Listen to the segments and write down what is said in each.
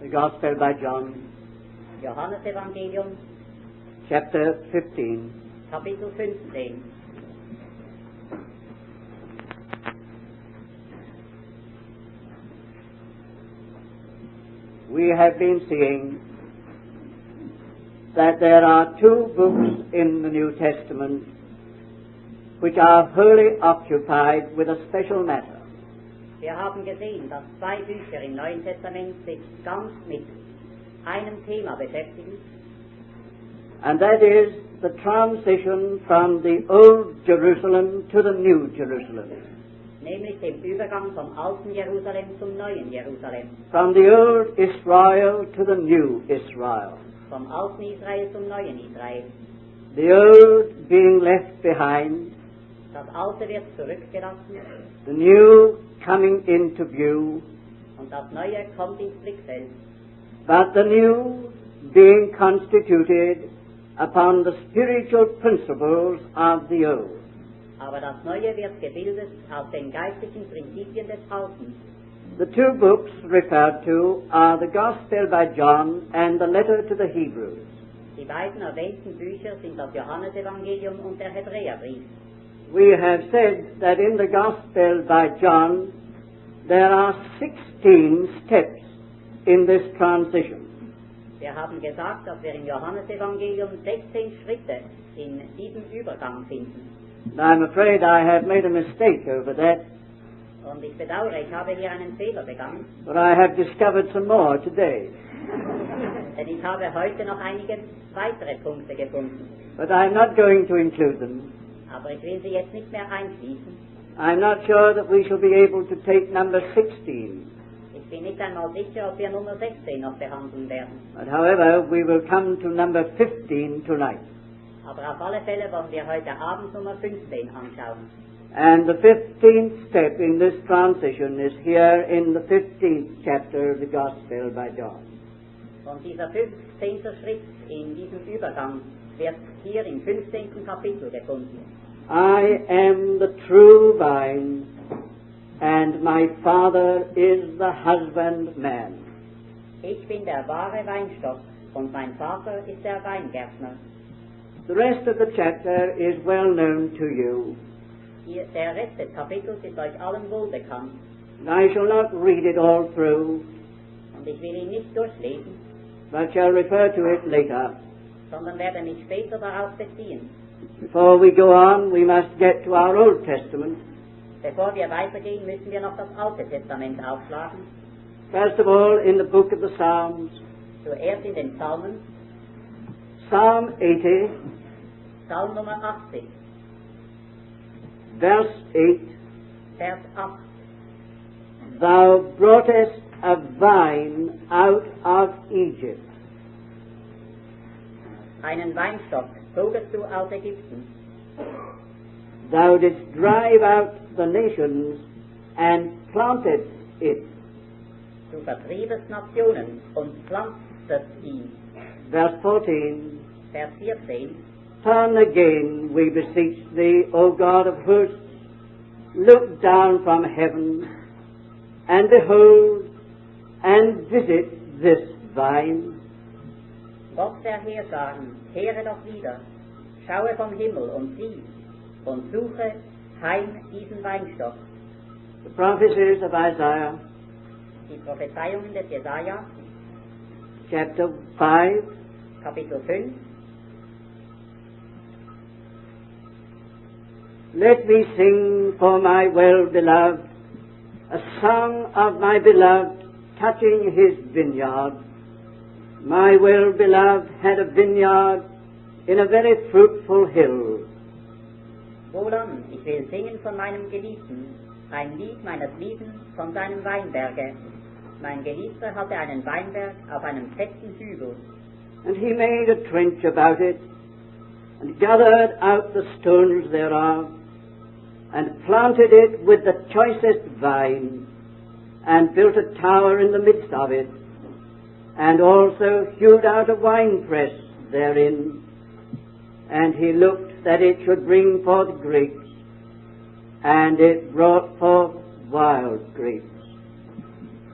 The Gospel by John, Johannes Evangelium, chapter 15. Kapitel 15. We have been seeing that there are two books in the New Testament which are wholly occupied with a special matter. Wir haben gesehen, dass zwei Bücher im Neuen Testament sich ganz mit einem Thema beschäftigen. And that is the transition from the old Jerusalem to the new Jerusalem. Nämlich dem Übergang vom alten Jerusalem zum neuen Jerusalem. From the old Israel to the new Israel. Vom alten Israel zum neuen Israel. The old being left behind. Das alte wird zurückgelassen. The new coming into view. Und das neue kommt ins Blickfeld. But the new being constituted upon the spiritual principles of the old. Aber das Neue wird gebildet aus den geistlichen Prinzipien des Alten. The two books referred to are the Gospel by John and the letter to the Hebrews. Die beiden erwähnten Bücher sind das Johannesevangelium und der Hebräerbrief. We have said that in the Gospel by John there are 16 steps in this transition. Wir haben gesagt, dass wir im Johannesevangelium 16 Schritte in diesem Übergang finden. I'm afraid I have made a mistake over that, Und ich bedauere, ich habe hier einen Fehler begangen, but I have discovered some more today. denn ich habe heute noch einige weitere Punkte gefunden. But I'm not going to include them. Aber ich will sie jetzt nicht mehr einschließen. I'm not sure that we shall be able to take number 16. Ich bin nicht einmal sicher, ob wir Nummer 16 noch behandeln werden. But however, we will come to number 15 tonight. Aber auf alle Fälle wollen wir heute Abend Nummer 15 anschauen. And the 15th step in this transition is here in the 15th chapter of the Gospel by John. Und dieser 15. Schritt in diesem Übergang wird hier im 15. Kapitel gefunden. I am the true vine, and my Father is the husbandman. Ich bin der wahre Weinstock und mein Vater ist der Weingärtner. The rest of the chapter is well known to you. Der Rest des Kapitels ist euch allen wohl bekannt. I shall not read it all through, Und ich will ihn nicht durchlesen, but shall refer to it later. sondern werde mich später darauf beziehen. Before we go on, we must get to our Old Testament. Bevor wir weitergehen, müssen wir noch das Alte Testament aufschlagen. First of all, in the book of the Psalms, Zuerst in den Psalmen, Psalm 80, Psalm Nummer 80, verse 8, Vers 8. Thou broughtest a vine out of Egypt. Einen Weinstock zogest du aus Ägypten. Thou didst drive out the nations and planted it. Du vertriebest Nationen und pflanztest ihn. Verse 14, Vers 14. Turn again, we beseech thee, O God of hosts, look down from heaven, and behold, and visit this vine. Gott der Heerscharen, kehre doch wieder, schaue vom Himmel und sieh, und suche heim diesen Weinstock. The prophecies of Isaiah, Die Prophezeiungen des Jesaja, chapter 5, Kapitel 5. Let me sing for my well-beloved a song of my beloved touching his vineyard. My well-beloved had a vineyard in a very fruitful hill. Wohlan, ich will singen von meinem Geliebten, ein Lied meines Liebens von seinem Weinberge. Mein Geliebter hatte einen Weinberg auf einem festen Hügel. And he made a trench about it, and gathered out the stones thereof, and planted it with the choicest vine, and built a tower in the midst of it, and also hewed out a winepress therein. And he looked that it should bring forth grapes, and it brought forth wild grapes.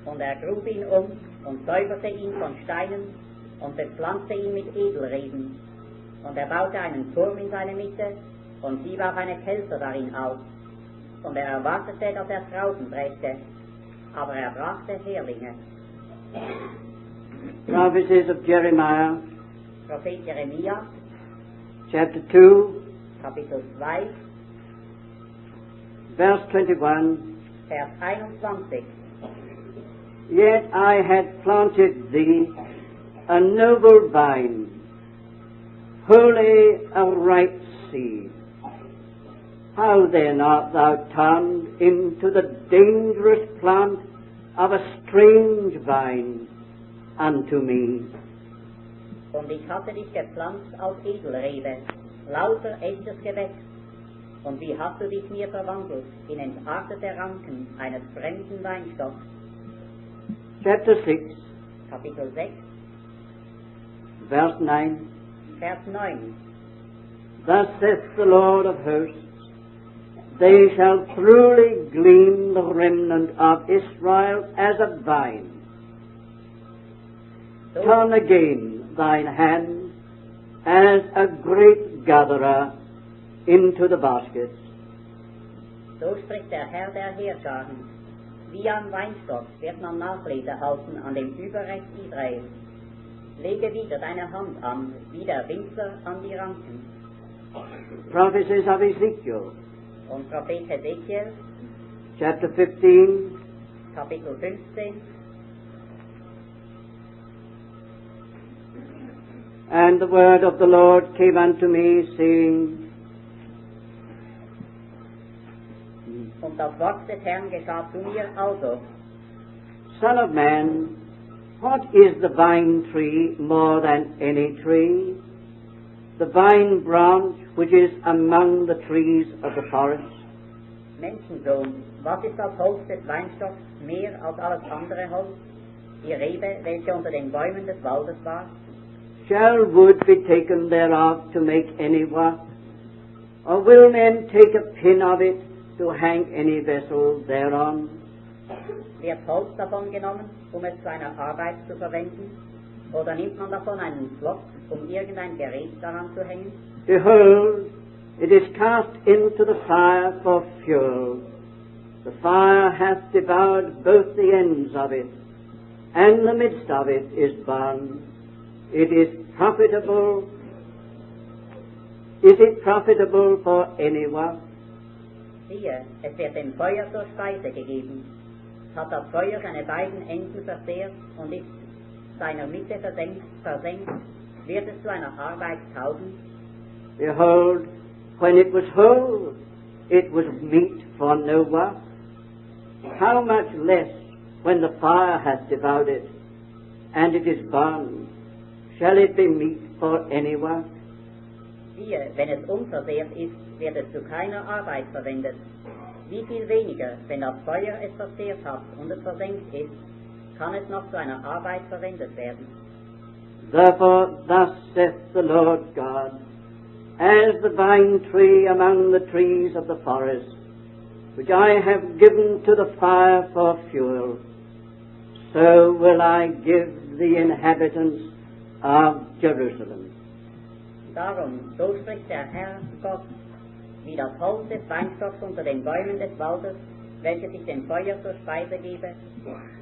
Und grub ihn und säuberte ihn von Steinen und bepflanzte ihn mit Edelreben. Und baute einen Turm in seine Mitte und sie warf eine Kelter darin auf. Und erwartete, dass Trauben brächte, aber brachte Herlinge. Prophecies of Jeremiah, Prophet Jeremia, chapter 2, Kapitel 2, verse 21. Vers 21. Yet I had planted thee a noble vine, wholly a right seed. How then art thou turned into the dangerous plant of a strange vine unto me? Und ich hatte dich gepflanzt auf Edelrebe, lauter echtes Gewächs. Und wie hast du dich mir verwandelt in entartete Ranken eines fremden Weinstocks? Chapter 6, Kapitel 6, verse 9. Vers 9. Thus saith the Lord of hosts, they shall truly glean the remnant of Israel as a vine. Turn again thine hand as a grape gatherer into the baskets. So spricht der Herr der Heerscharen. Wie am Weinstock wird man Nachlese halten an dem Überrest Israels. Lege wieder deine Hand an, wie der Winzer an die Ranken. Prophecies of Ezekiel, Und Prophet Hesekiel, chapter 15, Kapitel 15. And the word of the Lord came unto me, saying, Und das Wort des Herrn geschah zu mir also. Son of man, what is the vine tree more than any tree? The vine branch which is among the trees of the forest? Menschensohn, was ist das Holz des Weinstocks mehr als alles andere Holz? Die Rebe, welche unter den Bäumen des Waldes war? Shall wood be taken thereof to make any work? Or will men take a pin of it to hang any vessel thereon? Wird Holz davon genommen, es zu einer Arbeit zu verwenden? Oder nimmt man davon einen Pflock, irgendein Gerät daran zu hängen? Behold, it is cast into the fire for fuel. The fire hath devoured both the ends of it, and the midst of it is burned. It is profitable. Is it profitable for any work? Siehe, es wird dem Feuer zur Speise gegeben. Hat das Feuer seine beiden Enden versehrt und ist seiner Mitte versenkt, wird es zu einer Arbeit taugen? Behold, when it was whole, it was meat for no work. How much less when the fire hath devoured it, and it is burned, shall it be meat for any work? Siehe, wenn es unversehrt ist, wird es zu keiner Arbeit verwendet. Wie viel weniger, wenn das Feuer es versehrt hat und es versenkt ist, kann es noch zu einer Arbeit verwendet werden. Therefore, thus saith the Lord God, as the vine tree among the trees of the forest, which I have given to the fire for fuel, so will I give the inhabitants of Jerusalem. Darum, so spricht der Herr Gott, wie das Holz des Weinstocks unter den Bäumen des Waldes, welches ich dem Feuer zur Speise gebe,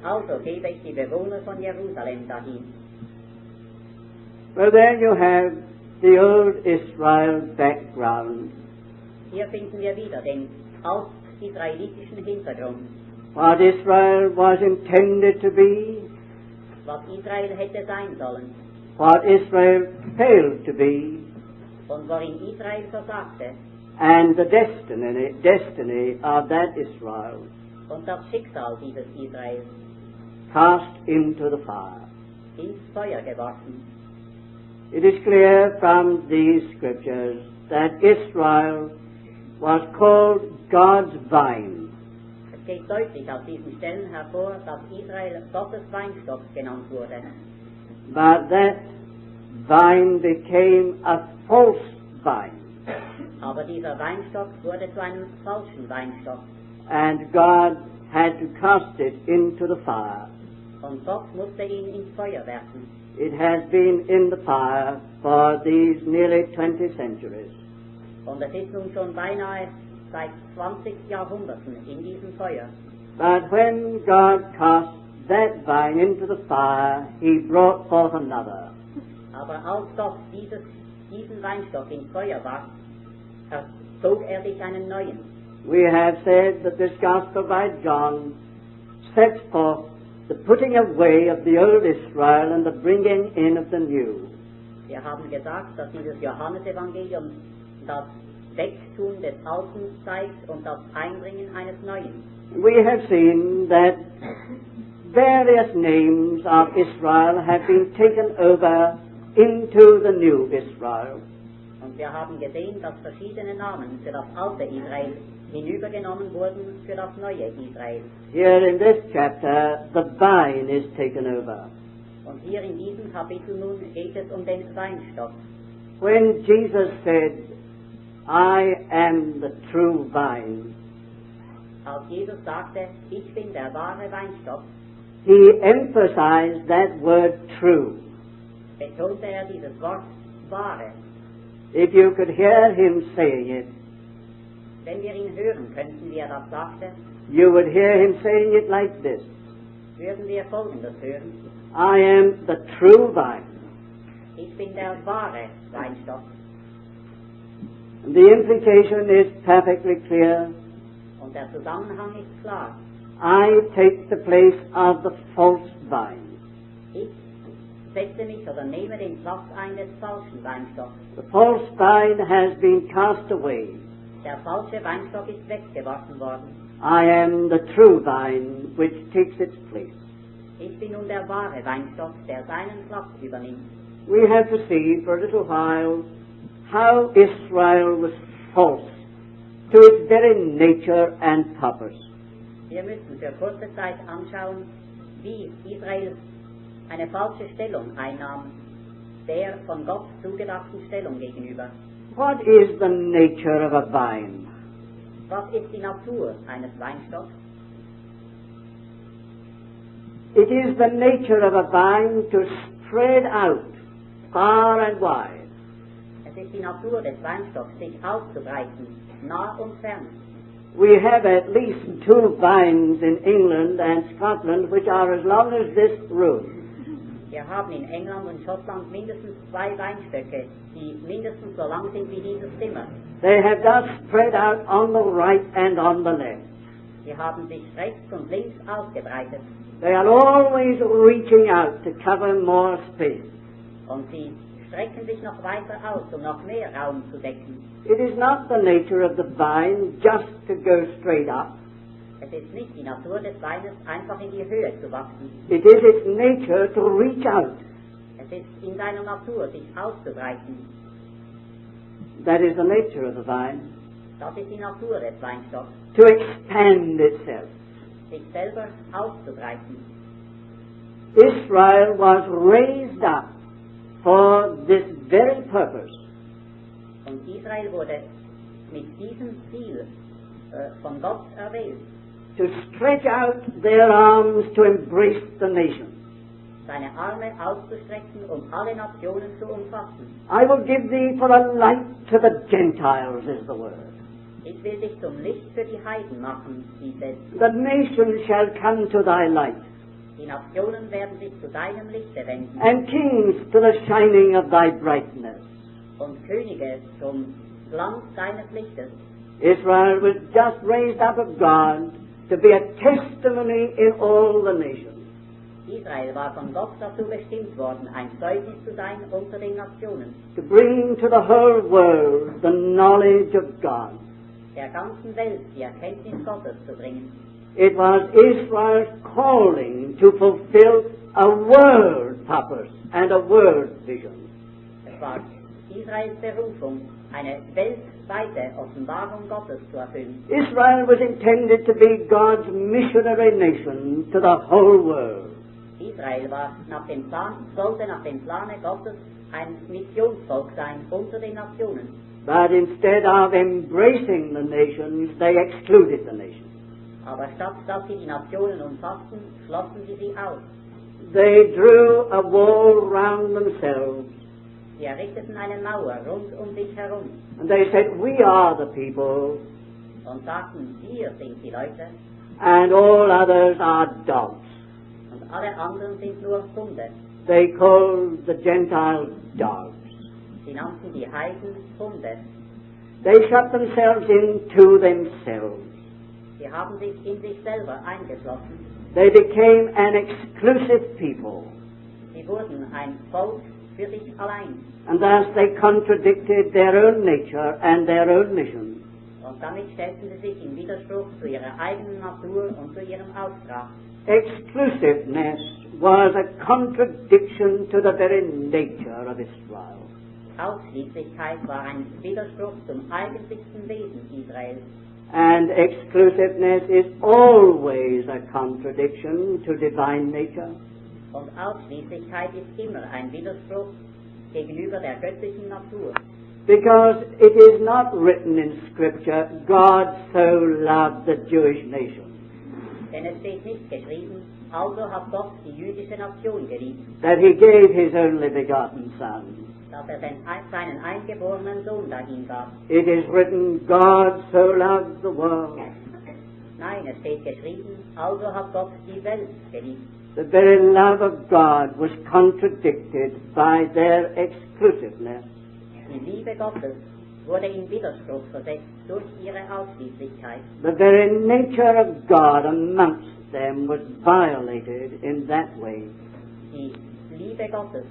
also gebe ich die Bewohner von Jerusalem dahin. Well, there you have the old Israel background. Hier finden wir wieder den alt-israelitischen Hintergrund. What Israel was intended to be, Was Israel hätte sein sollen what Israel failed to be, und worin Israel versagte and the destiny of that Israel und das Schicksal dieses Israels cast into the fire. ins Feuer geworfen. It is clear from these scriptures that Israel was called God's vine. Es geht deutlich aus diesen Stellen hervor, dass Israel Gottes Weinstock genannt wurde. But that vine became a false vine. Aber dieser Weinstock wurde zu einem falschen Weinstock. And God had to cast it into the fire. Und Gott musste ihn ins Feuer werfen. It has been in the fire for these nearly 20 centuries. Und es ist nun schon beinahe seit 20 Jahrhunderten in diesem Feuer. But when God cast that vine into the fire, He brought forth another. Aber als Gott diesen Weinstock ins Feuer warf, zog sich einen neuen. We have said that this Gospel by John sets forth the putting away of the old Israel and the bringing in of the new. Wir haben gesagt, dass dieses Johannesevangelium das Wegtun des Alten zeigt und das Einbringen eines Neuen. We have seen that various names of Israel have been taken over into the new Israel. Und wir haben gesehen, dass verschiedene Namen für das alte Israel hinübergenommen wurden für das neue Israel. Here in this chapter, the vine is taken over. Und hier in diesem Kapitel nun geht es um den Weinstock. When Jesus said, I am the true vine, Als Jesus sagte, ich bin der wahre Weinstock, He emphasized that word true. betonte dieses Wort wahre. If you could hear Him saying it, Wenn wir ihn hören könnten, wie das sagte, you would hear Him saying it like this, würden wir Folgendes hören. I am the true vine. Ich bin der wahre Weinstock. And the implication is perfectly clear. Und der Zusammenhang ist klar. I take the place of the false vine. Ich setze mich oder nehme den Platz ein des falschen Weinstocks. The false vine has been cast away. Der falsche Weinstock ist weggeworfen worden. I am the true vine which takes its place. Ich bin nun der wahre Weinstock, der seinen Platz übernimmt. We have to see for a little while how Israel was false to its very nature and purpose. Wir müssen für kurze Zeit anschauen, wie Israel eine falsche Stellung einnahm, der von Gott zugedachten Stellung gegenüber. What is the nature of a vine? Was ist die Natur eines Weinstocks? It is the nature of a vine to spread out far and wide. Es ist die Natur des Weinstocks, sich auszubreiten, nah und fern. We have at least 2 vines in England and Scotland which are as long as this room. Wir haben in England und Schottland mindestens 2 Weinstöcke, die mindestens so lang sind wie dieses Zimmer. They have thus spread out on the right and on the left. Sie haben sich rechts und links ausgebreitet They are always reaching out to cover more space. und sie strecken sich noch weiter aus, um noch mehr Raum zu decken. It is not the nature of the vine just to go straight up. Es ist nicht die Natur des Weines, einfach in die Höhe zu wachsen. It is its nature to reach out. Es ist in seiner Natur, sich auszubreiten. That is the nature of the vine. Das ist die Natur des Weinstocks, To expand itself. sich selber auszubreiten. Israel was raised up for this very purpose. Und Israel wurde mit diesem Ziel von Gott erwählt, To stretch out their arms to embrace the nations. seine Arme auszustrecken, um alle Nationen zu umfassen. I will give thee for a light to the Gentiles, is the word. Ich will dich zum Licht für die Heiden machen, hieß es. The nations shall come to thy light, Die Nationen werden sich zu deinem Lichte wenden and kings to the shining of thy brightness. und Könige zum Glanz deines Lichtes. Israel was just raised up of God to be a testimony in all the nations. Israel war von Gott dazu bestimmt worden, ein Zeugnis zu sein unter den Nationen, To bring to the whole world the knowledge of God. der ganzen Welt die Erkenntnis Gottes zu bringen. It was Israel's calling to fulfill a world purpose and a world vision. Es war Israels Berufung, eine weltweite Offenbarung Gottes zu erfüllen. Israel was intended to be God's missionary nation to the whole world. Israel sollte nach dem Plane Gottes ein Missionsvolk sein unter den Nationen. But instead of embracing the nations, they excluded the nations. Aber statt dass sie die Nationen umfassten, schlossen sie sie aus. They drew a wall round themselves. Sie errichteten eine Mauer rund sich herum And they said, we are the people, und sagten, wir sind die Leute and all others are dogs. und alle anderen sind nur Hunde. They called the Gentiles dogs. Sie nannten die Heiden Hunde. They shut themselves into themselves. Sie haben sich in sich selber eingeschlossen. They became an exclusive people. Sie wurden ein Volk für sich allein. And thus they contradicted their own nature and their own mission. Und damit stellten sie sich in Widerspruch zu ihrer eigenen Natur und zu ihrem Auftrag. Exclusiveness was a contradiction to the very nature of Israel. Ausschließlichkeit war ein Widerspruch zum eigentlichsten Wesen Israels. And exclusiveness is always a contradiction to divine nature. Und Ausschließlichkeit ist immer ein Widerspruch gegenüber der göttlichen Natur. Because it is not written in Scripture, God so loved the Jewish nation, Denn es steht nicht geschrieben, also hat Gott die jüdische Nation geliebt, that He gave His only begotten Son. dass er seinen eingeborenen Sohn dahin gab. It is written, God so loved the world. Nein, es steht geschrieben, also hat Gott die Welt geliebt. The very love of God was contradicted by their exclusiveness. Die Liebe Gottes wurde in Widerspruch versetzt durch ihre Ausschließlichkeit. The very nature of God amongst them was violated in that way. Die Liebe Gottes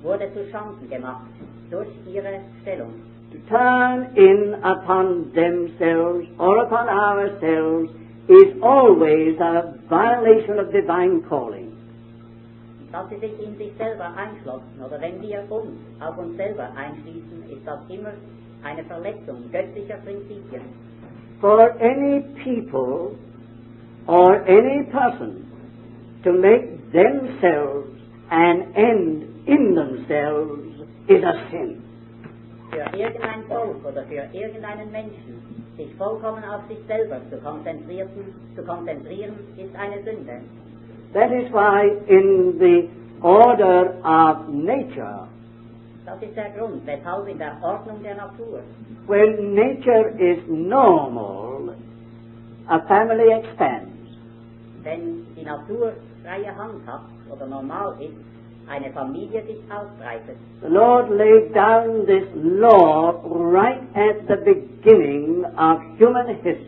wurde zu Schanden gemacht durch ihre Stellung. To turn in upon themselves or upon ourselves is always a violation of divine calling. Dass sie sich in sich selber einschlossen oder wenn wir uns auf uns selber einschließen, ist das immer eine Verletzung göttlicher Prinzipien. For any people or any person to make themselves an end in themselves is a sin. Für irgendein Volk oder für irgendeinen Menschen sich vollkommen auf sich selber zu konzentrieren, ist eine Sünde. That is why in the order of nature, Das ist der Grund, weshalb in der Ordnung der Natur, when nature is normal, a family expands. wenn die Natur freie Hand hat oder normal ist, eine Familie sich ausbreitet. The Lord laid down this law right at the beginning of human history.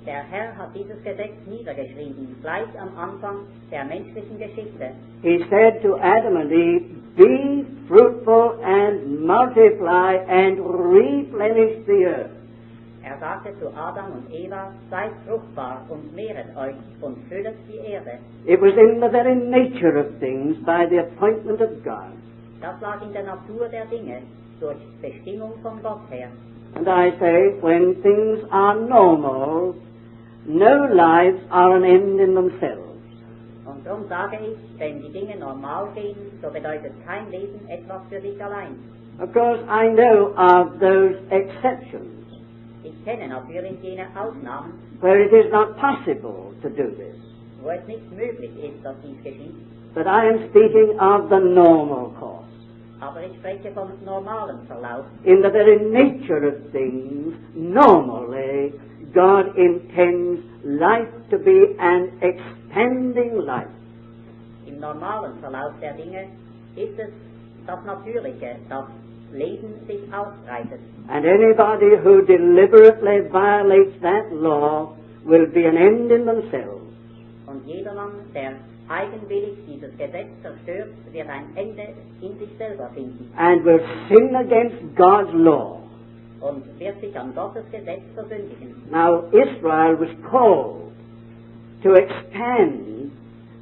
Der Herr hat dieses Gesetz niedergeschrieben, gleich am Anfang der menschlichen Geschichte. He said to Adam and Eve, be fruitful and multiply and replenish the earth. Er sagte zu Adam und Eva, seid fruchtbar und mehret euch und füllet die Erde. It was in the very nature of things by the appointment of God. Das lag in der Natur der Dinge, durch Bestimmung von Gott her. And I say, when things are normal, no lives are an end in themselves. Und darum sage ich, wenn die Dinge normal gehen, so bedeutet kein Leben etwas für sich allein. Of course, I know of those exceptions Ich kenne natürlich jene Ausnahmen, where it is not possible to do this. wo es nicht möglich ist, dass dies geschieht. But I am speaking of the normal course. Aber ich spreche vom normalen Verlauf. In the very nature of things, normally, God intends life to be an expanding life. Im normalen Verlauf der Dinge ist es das Natürliche, das Leben sich ausbreitet. And anybody who deliberately violates that law will be an end in themselves. Und jedermann, der eigenwillig dieses Gesetz zerstört, wird ein Ende in sich selber finden And will sin against God's law. und wird sich an Gottes Gesetz versündigen. Now, Israel was called to expand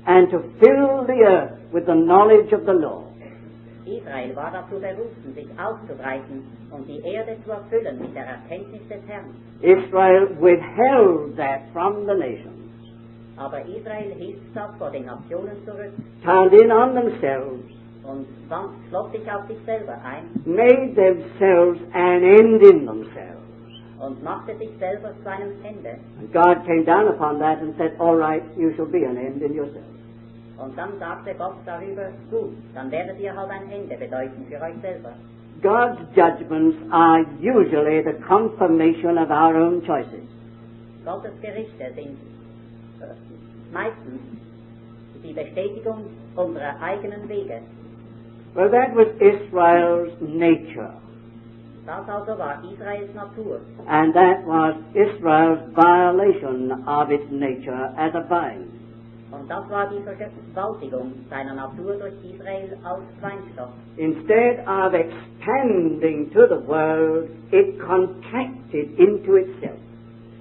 and to fill the earth with the knowledge of the law. Israel war dazu berufen, sich auszubreiten und die Erde zu erfüllen mit der Erkenntnis des Herrn. Israel withheld that from the nations, Aber Israel hielt das vor den Nationen zurück turned in on themselves, und schloss sich auf sich selber ein made themselves an end in themselves. und machte sich selber zu einem Ende. And God came down upon that and said, all right, you shall be an end in yourselves. Und dann sagte Gott darüber, gut, dann werdet ihr halt ein Ende bedeuten für euch selber. God's judgments are usually the confirmation of our own choices. Gottes Gerichte sind meistens die Bestätigung unserer eigenen Wege. Well, that was Israel's nature. Das also war Israels Natur. And that was Israel's violation of its nature as a vine. Und das war die Vergewaltigung seiner Natur durch Israel als Weinstock. Instead of expanding to the world, it contracted into itself.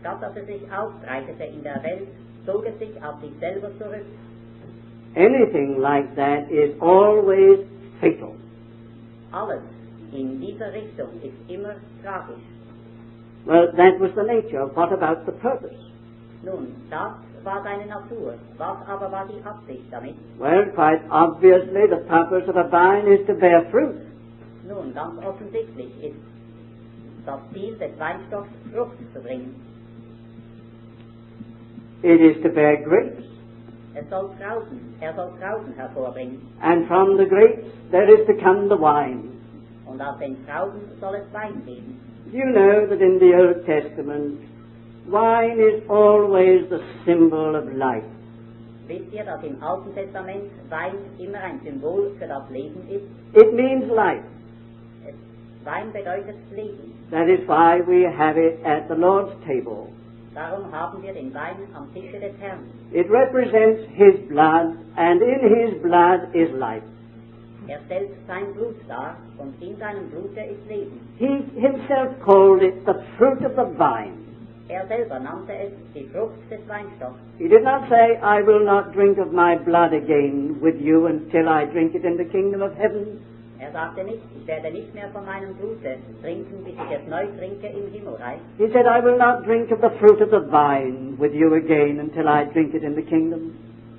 Statt dass es sich ausbreitete in der Welt, zog es sich auf sich selber zurück. Anything like that is always fatal. Alles in dieser Richtung ist immer tragisch. Well, that was the nature. What about the purpose? Nun, das war seine Natur. Was aber war die Absicht damit? Well, quite obviously, the purpose of a vine is to bear fruit. Nun, ganz offensichtlich ist das Ziel des Weinstocks, Frucht zu bringen. It is to bear grapes. Er soll Trauben hervorbringen. And from the grapes there is to come the wine. Und aus den Trauben soll es Wein geben. You know that in the Old Testament, wine is always the symbol of life. Wisst ihr, dass im Alten Testament Wein immer ein Symbol für das Leben ist? It means life. Wein bedeutet Leben. That is why we have it at the Lord's table. Darum haben wir den Wein am Tische des Herrn. It represents His blood, and in His blood is life. Er stellt sein Blut dar, und in seinem Blute ist Leben. He Himself called it the fruit of the vine. Er selber nannte es die Frucht des Weinstocks. He did not say, I will not drink of my blood again with you until I drink it in the kingdom of heaven. Er sagte nicht, ich werde nicht mehr von meinem Blute trinken, bis ich es neu trinke im Himmelreich. He said, I will not drink of the fruit of the vine with you again until I drink it in the kingdom.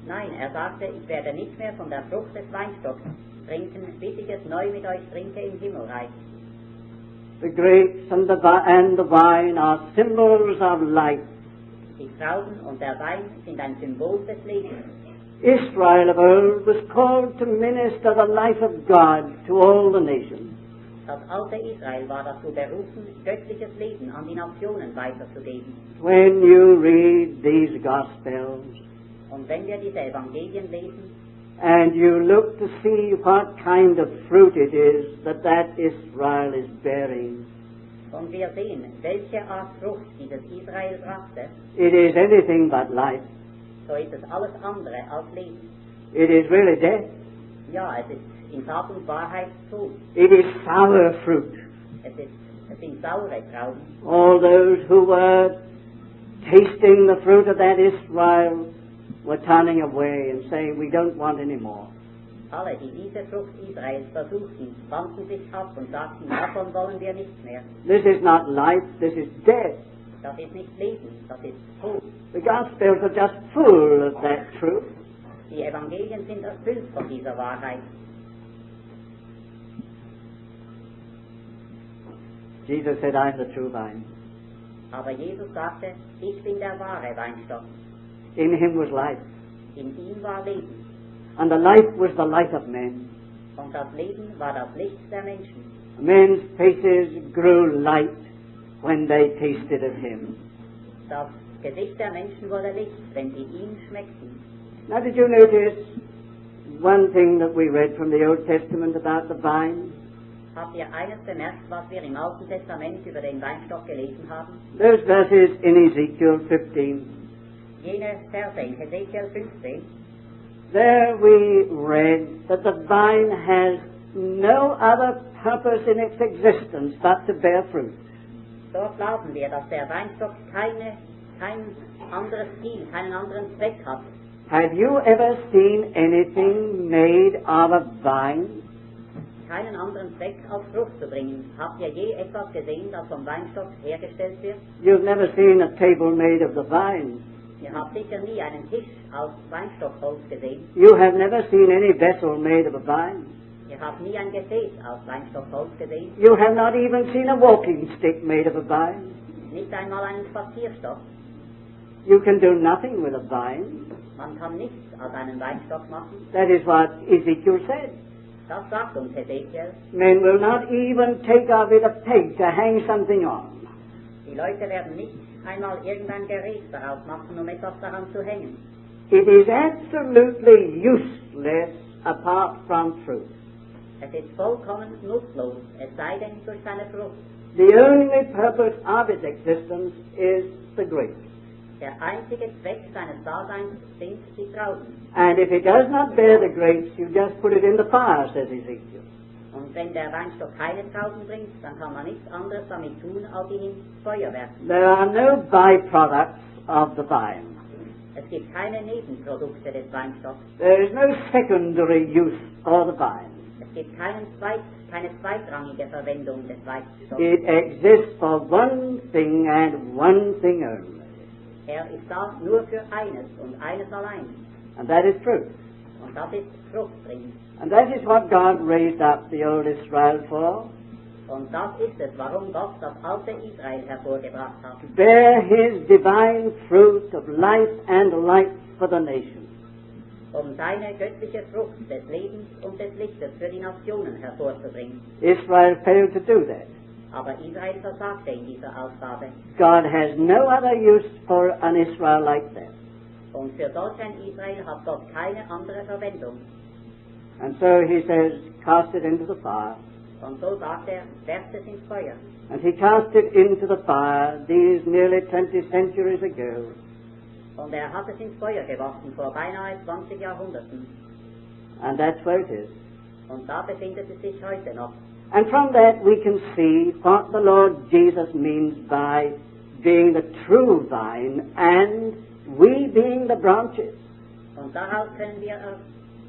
Nein, er sagte, ich werde nicht mehr von der Frucht des Weinstocks trinken, bis ich es neu mit euch trinke im Himmelreich. The grapes and the wine are symbols of life. Die Trauben und der Wein sind ein Symbol des Lebens. Israel of old was called to minister the life of God to all the nations. Das alte Israel war dazu berufen, göttliches Leben an die Nationen weiterzugeben. When you read these Gospels, Und wenn wir diese Evangelien lesen, and you look to see what kind of fruit it is that Israel is bearing, und wir sehen, welche Art Frucht dieses Israel brachte, it is anything but life. so ist es alles andere als Leben. It is really death. Ja, es ist in Tat und Wahrheit Tod. It is sour fruit. Es sind saure Trauben. All those who were tasting the fruit of that Israel were turning away and saying, we don't want any more. Alle, die diese Frucht Israels versuchten, wandten sich ab und sagten, davon wollen wir nicht mehr. This is not life, this is death. Das ist nicht Leben, das ist Tod. The Gospels are just full of that truth. Die Evangelien sind erfüllt von dieser Wahrheit. Jesus said, I am the true vine. Aber Jesus sagte, ich bin der wahre Weinstock. In him was life, In ihm war Leben. and the life was the light of men. Und das Leben war das Licht der Menschen. Men's faces grew light when they tasted of him. Das Gesicht der Menschen wurde Licht, wenn sie ihn schmeckten. Now did you notice one thing that we read from the Old Testament about the vine? Habt ihr eines bemerkt, was wir im Alten Testament über den Weinstock gelesen haben? Those verses in Ezekiel 15. Jene Verse in Hesekiel 15. There we read that the vine has no other purpose in its existence but to bear fruit. Dort lasen wir, dass der Weinstock kein anderes Ziel, keinen anderen Zweck hat. Have you ever seen anything made of a vine? Keinen anderen Zweck als Frucht zu bringen. Habt ihr je etwas gesehen, das vom Weinstock hergestellt wird? You've never seen a table made of the vine. Ihr habt sicher nie einen Tisch aus Weinstockholz gesehen. You have never seen any vessel made of a vine. Ihr habt nie ein Gefäß aus Weinstockholz gesehen. You have not even seen a walking stick made of a vine. Nicht einmal einen Spazierstock. You can do nothing with a vine. Man kann nichts aus einem Weinstock machen. That is what Ezekiel said. Das sagt uns Hesekiel. Men will not even take of it a peg to hang something on. Die Leute werden nicht einmal irgendein Gerät daraus machen, um etwas daran zu hängen. It is absolutely useless apart from fruit. Es ist vollkommen nutzlos, es sei denn durch seine Frucht. The only purpose of its existence is the grapes. Der einzige Zweck seines Daseins sind die Trauben. And if it does not bear the grapes, you just put it in the fire, says Ezekiel. Und wenn der Weinstock keine Trauben bringt, dann kann man nichts anderes damit tun, als ihn ins Feuer werfen. There are no byproducts of the vine. Es gibt keine Nebenprodukte des Weinstocks. There is no secondary use for the vine. Es gibt keine zweitrangige Verwendung des Weinstocks. It exists for one thing and one thing only. Er ist da nur für eines und eines allein. And that is fruit. Und das ist Frucht bringen. And that is what God raised up the old Israel for. Und das ist es, warum Gott das alte Israel hervorgebracht hat. To bear His divine fruit of life and light for the nations. Um seine göttliche Frucht des Lebens und des Lichtes für die Nationen hervorzubringen. Israel failed to do that. Aber Israel versagte in dieser Aufgabe. God has no other use for an Israel like that. Und für solch ein Israel hat Gott keine andere Verwendung. And so He says, cast it into the fire. Und so sagt werft es ins Feuer. And He cast it into the fire these nearly 20 centuries ago. Und hat es ins Feuer geworfen vor beinahe 20 Jahrhunderten. And that's where it is. Und da befindet es sich heute noch. And from that we can see what the Lord Jesus means by being the true vine and we being the branches. Und daraus können wir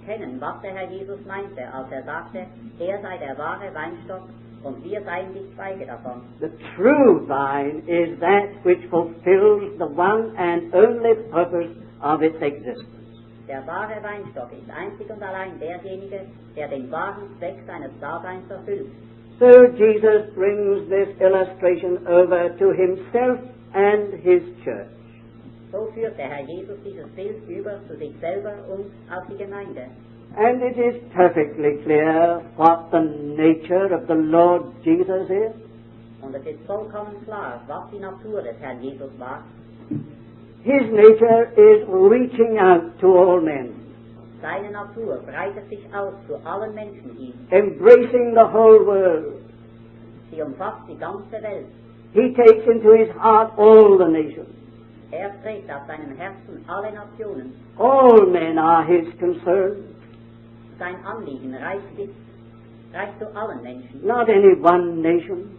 erkennen, was der Herr Jesus meinte, als sagte, er sei der wahre Weinstock und wir seien die Zweige davon. The true vine is that which fulfills the one and only purpose of its existence. Der wahre Weinstock ist einzig und allein derjenige, der den wahren Zweck seines Daseins erfüllt. So Jesus brings this illustration over to himself and his church. So führt der Herr Jesus dieses Bild über zu sich selber und auf die Gemeinde. And it is perfectly clear what the nature of the Lord Jesus is. Und es ist vollkommen klar, was die Natur des Herrn Jesus war. His nature is reaching out to all men, Seine Natur breitet sich aus zu allen Menschen hin. embracing the whole world. Sie umfasst die ganze Welt. He takes into his heart all the nations. Er trägt auf seinem Herzen alle Nationen. All men are his concern, Sein Anliegen reicht zu allen Menschen. not any one nation,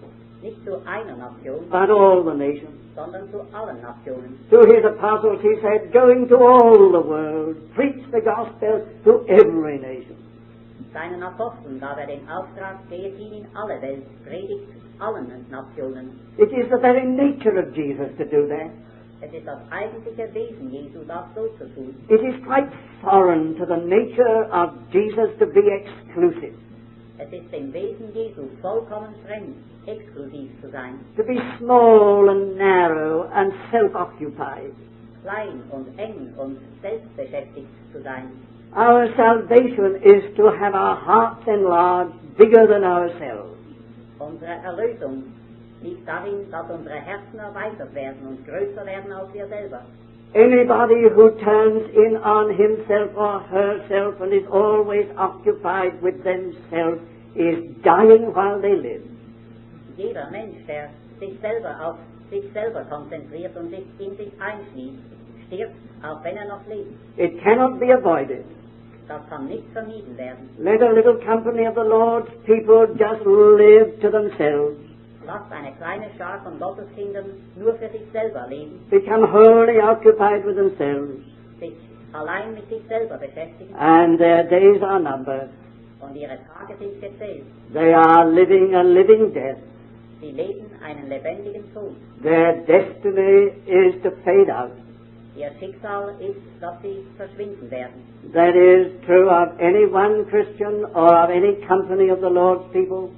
Nicht zu einer Nation, but all the nations. sondern zu allen Nationen. To his apostles he said, going to all the world, preach the gospel to every nation. Seinen Aposteln gab er den Auftrag, geht hin in alle Welt, predigt allen Nationen. It is the very nature of Jesus to do that. Es ist das eigentliche Wesen Jesu, das so zu tun. It is quite foreign to the nature of Jesus to be exclusive, Es ist dem Wesen Jesu vollkommen fremd, exklusiv zu sein, to be small and narrow and self-occupied. klein und eng und selbstbeschäftigt zu sein. Our salvation is to have our hearts enlarged bigger than ourselves. Unsere Erlösung liegt darin, dass unsere Herzen erweitert werden und größer werden als wir selber. Anybody who turns in on himself or herself and is always occupied with themselves is dying while they live. Jeder Mensch, der sich selber auf sich selber konzentriert und sich in sich einschließt, stirbt, auch wenn er noch lebt. It cannot be avoided. Das kann nicht vermieden werden. Let a little company of the Lord's people just live to themselves, Lasst eine kleine Schar von Gotteskindern nur für sich selber leben, become wholly occupied with themselves, sich allein mit sich selber beschäftigen and their days are numbered. und ihre Tage sind gezählt. They are living a living death. Sie leben einen lebendigen Tod. Their destiny is to fade out. Ihr Schicksal ist, dass sie verschwinden werden. That is true of any one Christian or of any company of the Lord's people.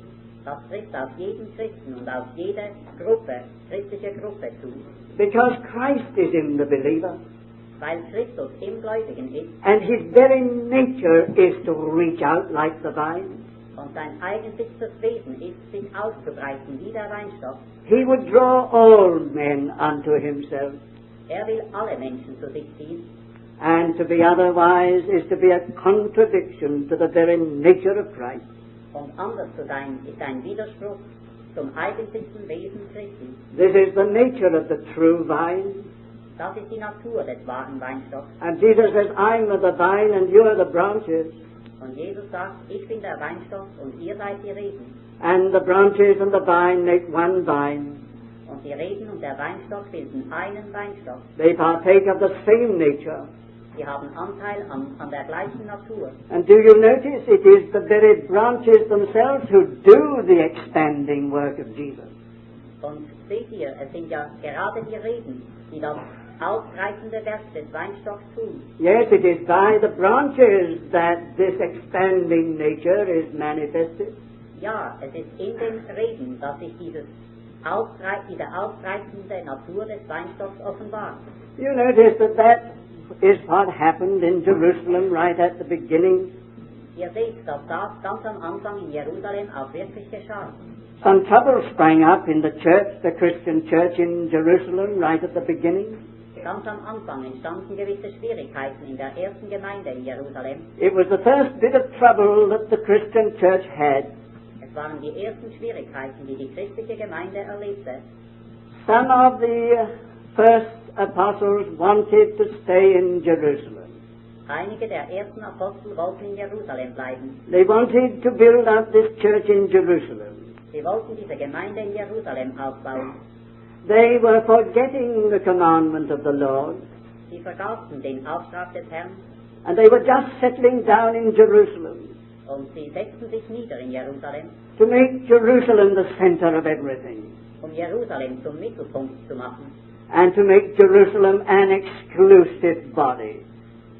Das trifft auf jeden Christen und auf jede Gruppe, christliche Gruppe zu. Because Christ is in the believer. Weil Christus im Gläubigen ist. And his very nature is to reach out like the vine. Und sein eigentlichstes Wesen ist, sich auszubreiten wie der Weinstock. He would draw all men unto himself. Will alle Menschen zu sich ziehen. And to be otherwise is to be a contradiction to the very nature of Christ. Und anders zu sein ist ein Widerspruch zum eigentlichsten Wesen Christi. This is the nature of the true vine. Das ist die Natur des wahren Weinstocks. And Jesus says, I'm the vine and you are the branches. Und Jesus sagt, ich bin der Weinstock und ihr seid die Reben. And the branches and the vine make one vine. Und die Reben und der Weinstock bilden einen Weinstock. They partake of the same nature. Sie haben Anteil an der gleichen Natur. And do you notice it is the very branches themselves who do the expanding work of Jesus. Und seht ihr, es sind ja gerade die Reben, die das ausbreitende Werk des Weinstocks tun. Yes, it is by the branches that this expanding nature is manifested. Ja, es ist in den Reben, dass sich diese ausbreitende Natur des Weinstocks offenbart. You notice that is what happened in Jerusalem right at the beginning. Ihr seht, dass das ganz am Anfang in Jerusalem auch wirklich geschah. Some trouble sprang up in the church, the Christian church in Jerusalem, right at the beginning. Ganz am Anfang entstanden gewisse Schwierigkeiten in der ersten Gemeinde in Jerusalem. It was the first bit of trouble that the Christian church had. Es waren die ersten Schwierigkeiten, die die christliche Gemeinde erlebte. Some of the first apostles wanted to stay in Jerusalem. Einige der ersten Apostel wollten in Jerusalem bleiben. They wanted to build up this church in Jerusalem. Sie wollten diese Gemeinde in Jerusalem aufbauen. They were forgetting the commandment of the Lord. Sie vergaßen den Auftrag des Herrn. And they were just settling down in Jerusalem. Und sie setzten sich nieder in Jerusalem. To make Jerusalem the center of everything. Jerusalem zum Mittelpunkt zu machen. And to make Jerusalem an exclusive body.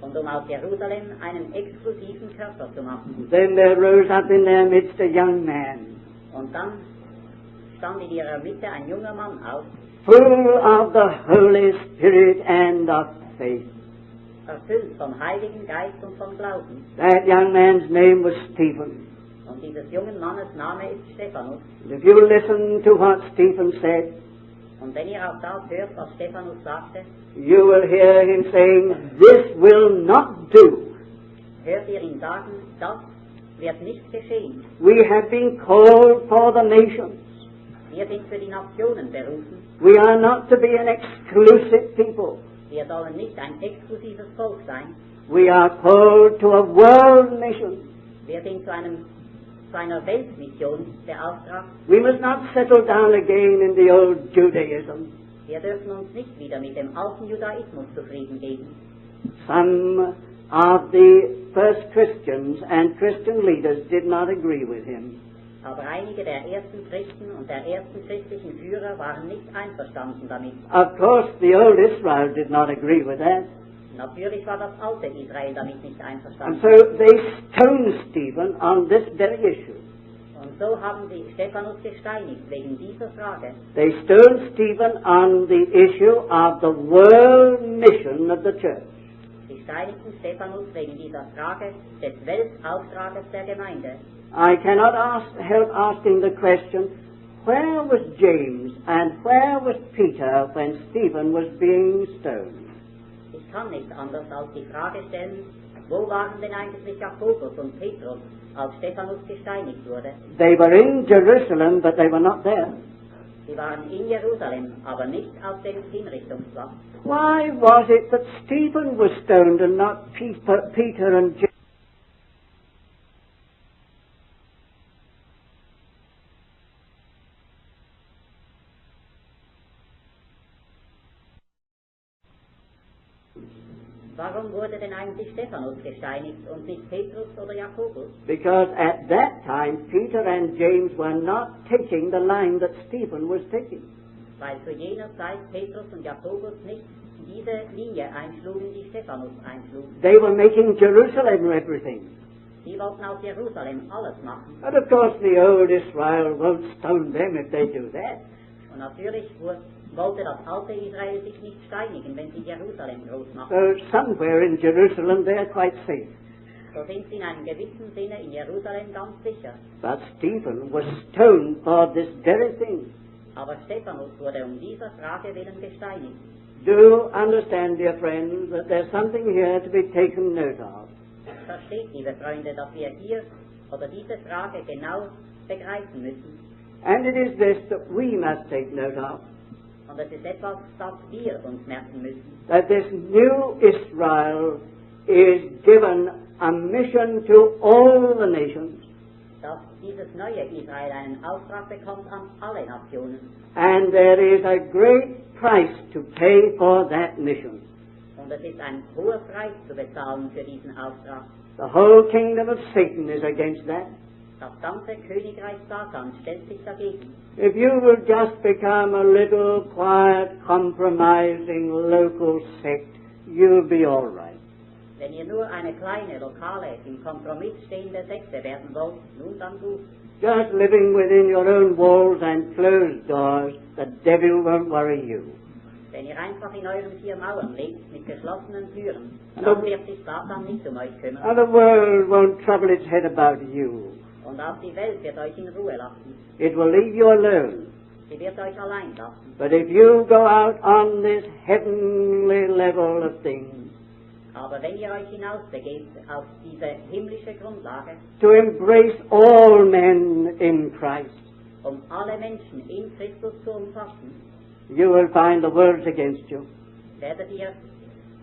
Und aus Jerusalem einen exklusiven Körper zu machen. Then there rose up in their midst a young man. Und dann stand in ihrer Mitte ein junger Mann auf, full of the Holy Spirit and of faith. Erfüllt vom Heiligen Geist und vom Glauben. That young man's name was Stephen. Und dieses jungen Mannes Name ist Stephanus. And if you listen to what Stephen said, und wenn ihr auch das hört, was Stephanus sagte, you will hear him saying, this will not do. Hört ihr ihn sagen, das wird nicht geschehen. We have been called for the nations. Wir sind für die Nationen berufen. We are not to be an exclusive people. Wir sollen nicht ein exklusives Volk sein. We are called to a world mission. Wir sind zu einer Weltmission beauftragt. We must not settle down again in the old Judaism. Wir dürfen uns nicht wieder mit dem alten Judaismus zufrieden geben. Some of the first Christians and Christian leaders did not agree with him. Aber einige der ersten Christen und der ersten christlichen Führer waren nicht einverstanden damit. Of course, the old Israel did not agree with that. Natürlich war das alte Israel damit nicht And einverstanden. so they stoned Stephen on this very issue. Und so haben sie Stephanus gesteinigt wegen dieser Frage. They stoned Stephen on the issue of the world mission of the church. Sie steinigten Stephanus wegen dieser Frage des Weltauftrages der Gemeinde. I cannot help asking the question, where was James and where was Peter when Stephen was being stoned? Ich kann nicht anders als die Frage stellen, wo waren denn eigentlich Jakobus und Petrus, als Stephanus gesteinigt wurde? They were in Jerusalem, but they were not there. Sie waren in Jerusalem, aber nicht auf dem Hinrichtungsplatz. Why was it that Stephen was stoned and not Peter and James? Warum wurde denn eigentlich Stephanus gesteinigt und nicht Petrus oder Jakobus? Because at that time, Peter and James were not taking the line that Stephen was taking. Weil zu jener Zeit Petrus und Jakobus nicht diese Linie einschlugen, die Stephanus einschlug. They were making Jerusalem everything. Sie wollten aus Jerusalem alles machen. And of course the old Israel won't stone them if they do that. Und natürlich wollte das alte Israel sich nicht steinigen, wenn sie Jerusalem groß machten. So somewhere in Jerusalem they are quite safe. So sind sie in einem gewissen Sinne in Jerusalem ganz sicher. But Stephen was stoned for this very thing. Aber Stephanus wurde dieser Frage willen gesteinigt. Do understand, dear friends, that there's something here to be taken note of. Versteht, liebe Freunde, dass wir hier oder diese Frage genau begreifen müssen. And it is this that we must take note of. Und es ist etwas, das wir uns merken müssen. That this new Israel is given a mission to all the nations. Dass dieses neue Israel einen Auftrag bekommt an alle Nationen. And there is a great price to pay for that mission. Und es ist ein hoher Preis zu bezahlen für diesen Auftrag. The whole kingdom of Satan is against that. Das ganze Königreich Satans stellt sich dagegen. If you will just become a little quiet, compromising local sect, you'll be all right. Wenn ihr nur eine kleine, lokale, im Kompromiss stehende Sekte werden wollt, nun dann gut. Just living within your own walls and closed doors, the devil won't worry you. Wenn ihr einfach in euren vier Mauern lebt, mit geschlossenen Türen, dann wird sich Satan nicht um euch kümmern. And the world won't trouble its head about you. Und auch die Welt wird euch in Ruhe lassen. It will leave you alone. Sie wird euch allein lassen. But if you go out on this heavenly level of things, Aber wenn ihr euch hinausbegebt auf diese himmlische Grundlage, to embrace all men in Christ, um alle Menschen in Christus zu umfassen, you will find the world's against you. werdet ihr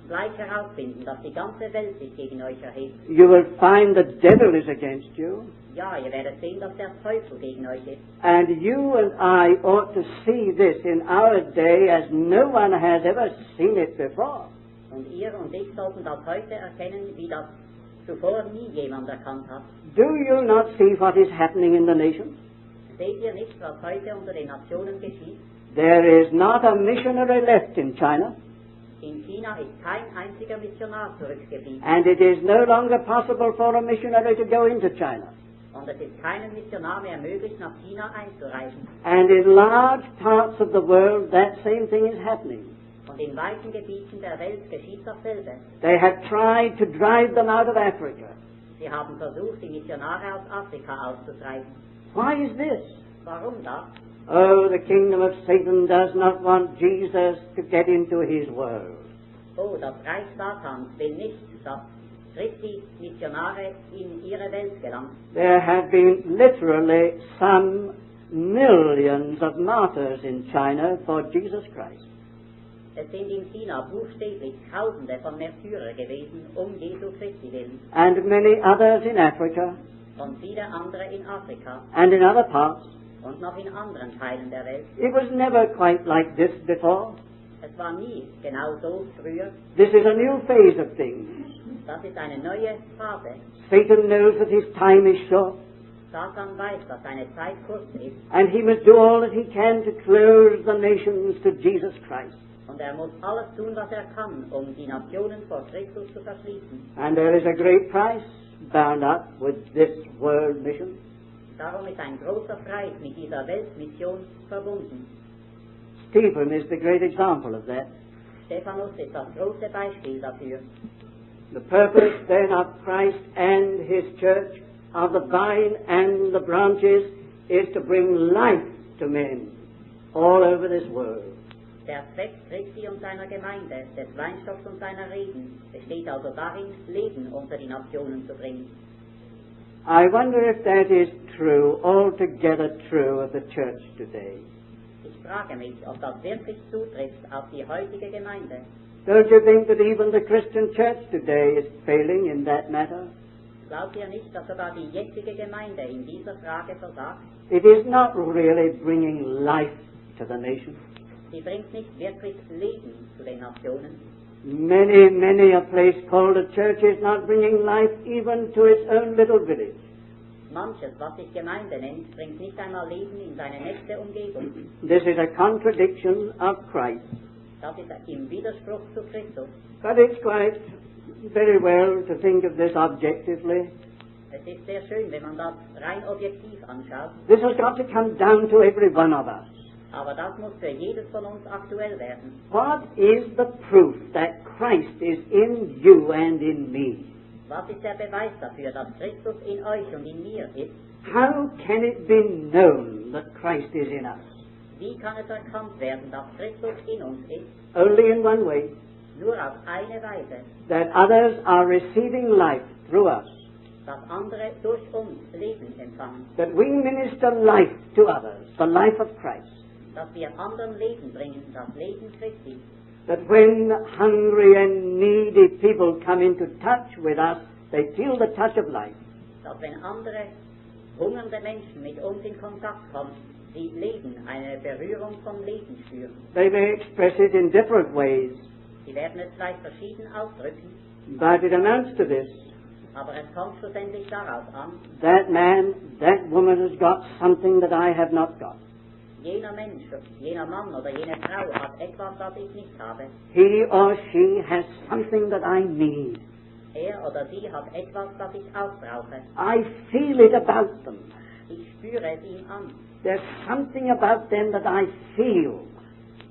gleich herausfinden, dass die ganze Welt sich gegen euch erhebt. You will find the devil is against you. Ja, ihr werdet sehen, dass der Teufel gegen euch ist. And you and I ought to see this in our day as no one has ever seen it before. Und ihr und ich sollten das heute erkennen, wie das zuvor nie jemand erkannt hat. Do you not see what is happening in the nations? Seht ihr nicht, was heute unter den Nationen geschieht? There is not a missionary left in China, In China ist kein einziger Missionar zurückgeblieben. and it is no longer possible for a missionary to go into China. Und es ist keinem Missionar mehr möglich, nach China einzureisen. And in large parts of the world, that same thing is happening. Und in weiten Gebieten der Welt geschieht dasselbe. They have tried to drive them out of Africa. Sie haben versucht, die Missionare aus Afrika auszutreiben. Why is this? Warum das? Oh, the kingdom of Satan does not want Jesus to get into his world. Oh, das Reich Satans will nicht, dass Christi Missionare in ihre Welt gelangt. There have been literally some millions of martyrs in China for Jesus Christ. Es sind in China buchstäblich Tausende von Märtyrer gewesen, Jesu Christi willen. And many others in Africa Und viele andere in Afrika and in other parts. und noch in anderen Teilen der Welt. It was never quite like this before. Es war nie genau so früher. This is a new phase of things. Das ist eine neue Phase. Satan knows that his time is short, Satan weiß, dass seine Zeit kurz ist and he must do all that he can to close the nations to Jesus Christ. und er muss alles tun, was er kann, die Nationen vor Christus zu verschließen. And there is a great price bound up with this world mission. Darum ist ein großer Preis mit dieser Weltmission verbunden. Stephen is the great example of that. Stephanus ist das große Beispiel dafür. The purpose then of Christ and his church, of the vine and the branches, is to bring life to men all over this world. Der Zweck Christi und seiner Gemeinde, des Weinstocks und seiner Reben, besteht also darin, Leben unter die Nationen zu bringen. I wonder if that is true, altogether true of the church today. Ich frage mich, ob das wirklich zutrifft auf die heutige Gemeinde. Don't you think that even the Christian church today is failing in that matter? Glaubt ihr nicht, dass sogar die jetzige Gemeinde in dieser Frage versagt? It is not really bringing life to the nation. Sie bringt nicht wirklich Leben zu den Nationen. Many a place called a church is not bringing life even to its own little village. Manches, was sich Gemeinde nennt, bringt nicht einmal Leben in seine nächste Umgebung. This is a contradiction of Christ. Das ist im Widerspruch zu Christus. But it's quite very well to think of this objectively. Es ist sehr schön, wenn man das rein objektiv anschaut. This has got to come down to every one of us. Aber das muss für jedes von uns aktuell werden. What is the proof that Christ is in you and in me? Was ist der Beweis dafür, dass Christus in euch und in mir ist? How can it be known that Christ is in us? Wie kann es erkannt werden, dass Christus in uns ist? Only in one way, Nur auf eine Weise, that others are receiving life through us, dass andere durch uns Leben empfangen, that we minister life to others, the life of Christ, dass wir anderen Leben bringen, das Leben Christi, that when hungry and needy people come into touch with us, they feel the touch of life. dass wenn andere hungernde Menschen mit uns in Kontakt kommen, sie Leben, eine Berührung vom Leben spüren. They may express it in different ways, Sie werden es vielleicht verschieden ausdrücken, but it amounts to this. aber es kommt schlussendlich darauf an, That man, that woman has got something that I have not got. jener Mensch, jener Mann oder jene Frau hat etwas, das ich nicht habe. He or she has something that I need. Er oder sie hat etwas, das ich auch brauche. I feel it about them. Ich spüre es ihm an. There's something about them that I feel.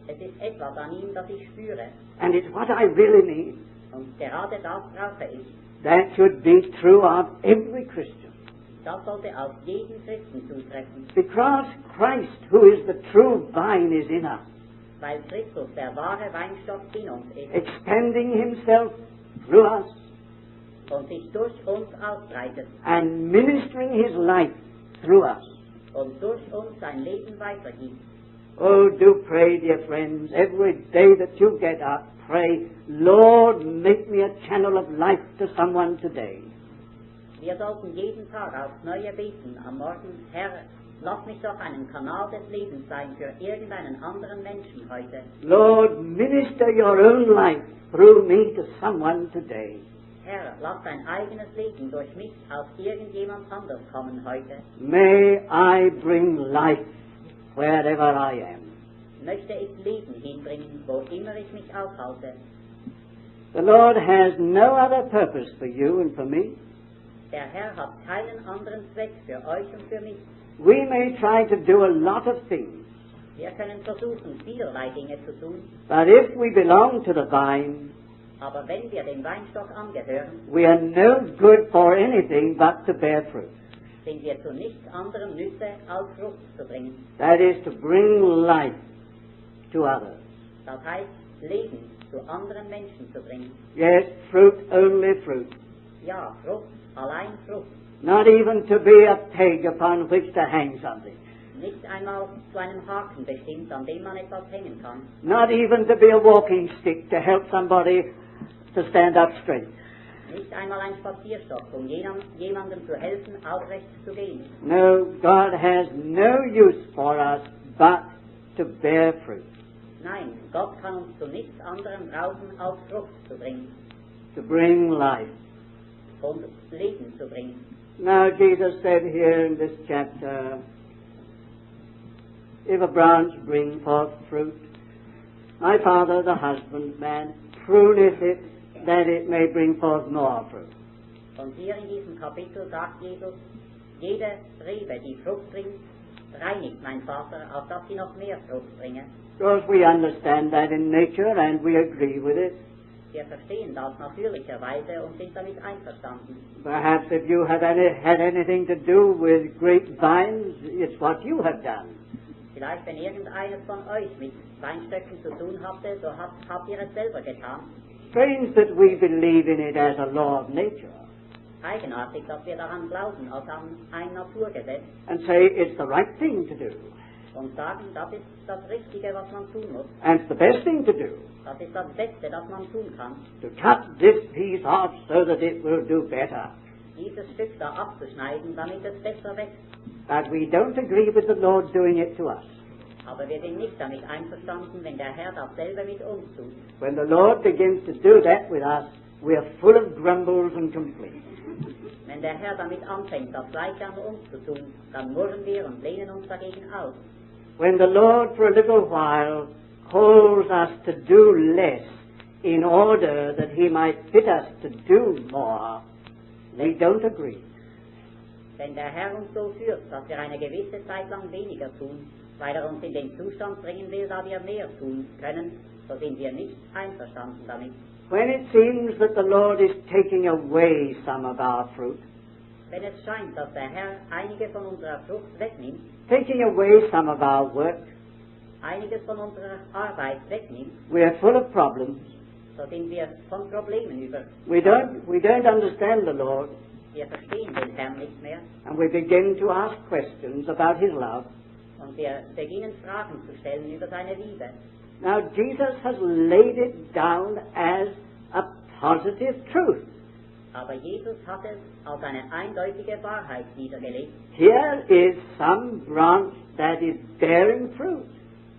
Es ist etwas an ihm, das ich spüre. And it's what I really need. Und gerade das brauche ich. That should be true of every Christian. Das sollte auf jeden Christen zutreffen. Because Christ, who is the true vine, is in us, Weil Christus der wahre Weinstock in uns ist expanding himself through us und sich durch uns ausbreitet and ministering his life through us. und durch uns sein Leben weitergibt. Oh, do pray, dear friends, every day that you get up, pray, Lord, make me a channel of life to someone today. Wir sollten jeden Tag aufs Neue beten am Morgen, Herr, lass mich doch einen Kanal des Lebens sein für irgendeinen anderen Menschen heute. Lord, minister your own life through me to someone today. Herr, lass dein eigenes Leben durch mich auf irgendjemand anders kommen heute. May I bring life wherever I am. Möchte ich Leben hinbringen, wo immer ich mich aufhalte. The Lord has no other purpose for you and for me. Der Herr hat keinen anderen Zweck für euch und für mich. We may try to do a lot of things, Wir können versuchen, vielerlei Dinge zu tun, but if we belong to the vine, aber wenn wir dem Weinstock angehören, we are no good for anything but to bear fruit. sind wir zu nichts anderem Nütze, als Frucht zu bringen. That is to bring life to others. Das heißt, Leben zu anderen Menschen zu bringen. Yes, fruit, only fruit. Ja, Frucht, allein Frucht. Not even to be a peg upon which to hang something. Nicht einmal zu einem Haken bestimmt, an dem man etwas hängen kann. Not even to be a walking stick to help somebody to stand up straight. Nicht einmal ein Spazierstock, um jemandem zu helfen, aufrecht zu gehen. No, God has no use for us but to bear fruit, Nein, Gott kann uns zu nichts anderem brauchen, als Frucht zu bringen to bring life. und Leben zu bringen. Now, Jesus said here in this chapter, if a branch bring forth fruit, my Father, the husbandman, pruneth it, that it may bring forth more fruit. Und hier in diesem Kapitel sagt Jesus, jede Rebe, die Frucht bringt, reinigt mein Vater, auf dass sie noch mehr Frucht bringe. Because we understand that in nature and we agree with it. Wir verstehen das natürlicherweise und sind damit einverstanden. Perhaps if you have had anything to do with grapevines, it's what you have done. Vielleicht, wenn irgendeines von euch mit Weinstöcken zu tun hatte, so habt ihr es selber getan. Strange that we believe in it as a law of nature Eigenartig, dass wir daran glauben, als an ein Naturgesetz and say it's the right thing to do und sagen, das ist das Richtige, was man tun muss. and it's the best thing to do. Das ist das Beste, das man tun kann. To cut this piece off so that it will do better. Dieses Stück da abzuschneiden, damit es besser wächst. But we don't agree with the Lord doing it to us. Aber wir sind nicht damit einverstanden, wenn der Herr dasselbe mit uns tut. When the Lord begins to do that with us, we are full of grumbles and complaints. Wenn der Herr damit anfängt, das Gleiche an uns zu tun, dann murren wir und lehnen uns dagegen aus. When the Lord for a little while calls us to do less in order that He might fit us to do more, we don't agree. Wenn der Herr uns so führt, dass wir eine gewisse Zeit lang weniger tun, weil uns in den Zustand bringen will, da wir mehr tun können, so sind wir nicht einverstanden damit. When it seems that the Lord is taking away some of our fruit, Wenn es scheint, dass der Herr einige von unserer Frucht wegnimmt, taking away some of our work, einiges von unserer Arbeit wegnimmt, we are full of problems. so sind wir von Problemen über. We don't understand the Lord, Wir verstehen den Herrn nicht mehr and we begin to ask questions about His love. und wir beginnen Fragen zu stellen über seine Liebe. Now, Jesus has laid it down as a positive truth. Aber Jesus hat es als eine eindeutige Wahrheit niedergelegt. Here is some branch that is bearing fruit.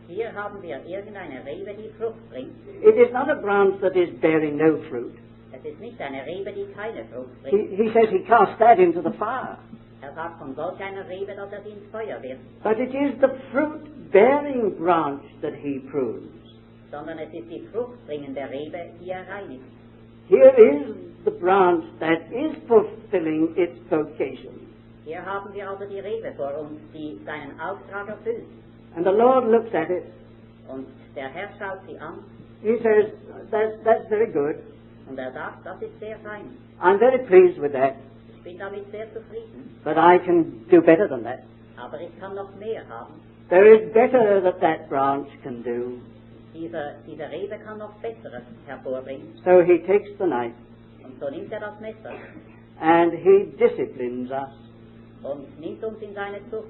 Hier haben wir irgendeine Rebe, die Frucht bringt. It is not a branch that is bearing no fruit. Es ist nicht eine Rebe, die keine Frucht bringt. He says he cast that into the fire. Sagt von solch einer Rebe, dass sie ins Feuer wird. But it is the fruit-bearing branch that he prunes. Sondern es ist die fruchtbringende Rebe, die er reinigt. Here is the branch that is fulfilling its vocation. Hier haben wir also die Rebe vor uns, die seinen Auftrag erfüllt. And the Lord looks at it. Und der Herr schaut sie an. He says, that's very good. Und er sagt, das ist sehr fein. I'm very pleased with that. Ich bin damit sehr zufrieden. But I can do better than that. Aber ich kann noch mehr haben. There is better that branch can do. Diese Rebe kann noch Besseres hervorbringen. So he takes the knife Und so nimmt er das Messer and he disciplines us. und nimmt uns in seine Zucht.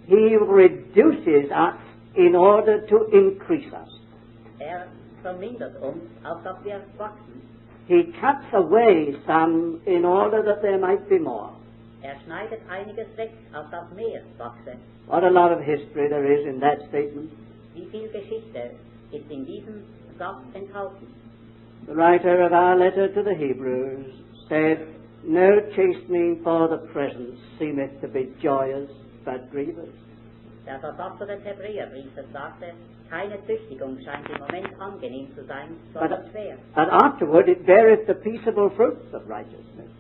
He reduces us in order to increase us. Er vermindert uns, auf dass wir wachsen. He cuts away some in order that there might be more. Er schneidet einiges weg, auf das mehr wachse. What a lot of history there is in that statement. Wie viel Geschichte ist in diesem Satz enthalten? The writer of our letter to the Hebrews said, no chastening for the present seemeth to be joyous, but grievous. Der Verfasser des Hebräerbriefes sagte, keine Züchtigung scheint im Moment angenehm zu sein, sondern schwer. But afterward it beareth the peaceable fruits of righteousness.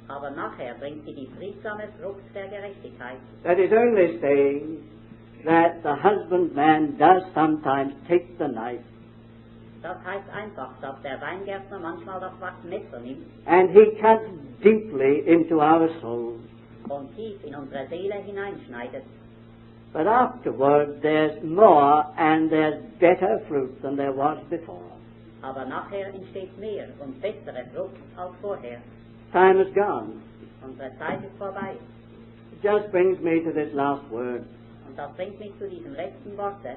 Aber nachher bringt sie die friedsame Frucht der Gerechtigkeit. That is only saying that the husbandman does sometimes take the knife Das heißt einfach, dass der Weingärtner manchmal das Messer nimmt and he cuts deeply into our souls. und tief in unsere Seele hineinschneidet. But afterward there's more and there's better fruit than there was before. Aber nachher entsteht mehr und bessere Frucht als vorher. Time is gone. Unsere Zeit ist vorbei. It just brings me to this last word. Und das bringt mich zu diesem letzten Worte.